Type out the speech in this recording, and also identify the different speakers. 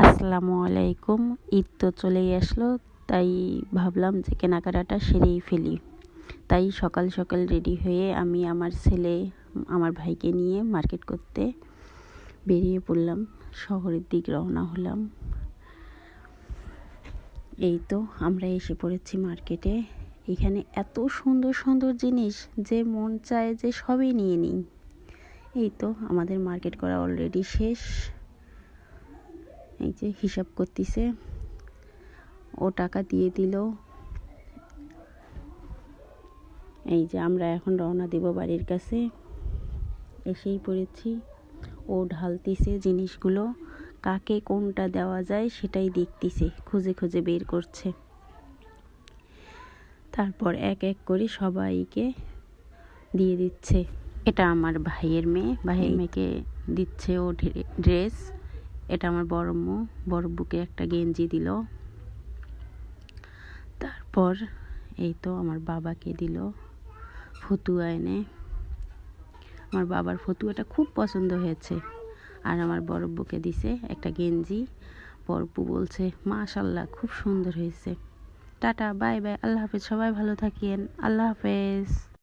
Speaker 1: আসসালামু আলাইকুম। ঈদ তো চলেই আসলো, তাই ভাবলাম যে কেনাকাটাটা সেরেই ফেলি। তাই সকাল সকাল রেডি হয়ে আমি আমার ছেলে আমার ভাইকে নিয়ে মার্কেট করতে বেরিয়ে পড়লাম। শহরের দিক রওনা হলাম। এই তো আমরা এসে পড়েছি মার্কেটে। এখানে এত সুন্দর সুন্দর জিনিস যে মন চায় যে সবই নিয়ে নিই। এই তো আমাদের মার্কেট করা অলরেডি শেষ। এই যে হিসাব করতেছে, ও টাকা দিয়ে দিল। এই যে আমরা এখন রওনা দিব বাড়ির কাছে। এসেই পড়েছি। ও ঢালতিছে জিনিসগুলো, কাকে কোনটা দেওয়া যায় সেটাই দেখতেছে, খুঁজে খুঁজে বের করছে। তারপর এক এক করে সবাইকে দিয়ে দিচ্ছে। এটা আমার ভাইয়ের মেয়েকে দিচ্ছে ও ড্রেস। এটা আমার বড় বুকে একটা গেঞ্জি দিল। তারপর এই তো আমার বাবাকে দিল ফতুয়া এনে। আমার বাবার ফতুয়াটা খুব পছন্দ হয়েছে। আর আমার বড়ব্বুকে দিছে একটা গেঞ্জি। বড়ব্বু বলছে মাশাআল্লাহ, খুব সুন্দর হয়েছে। টাটা, বাই বাই, আল্লাহ হাফেজ, সবাই ভালো থাকেন, আল্লাহ হাফেজ।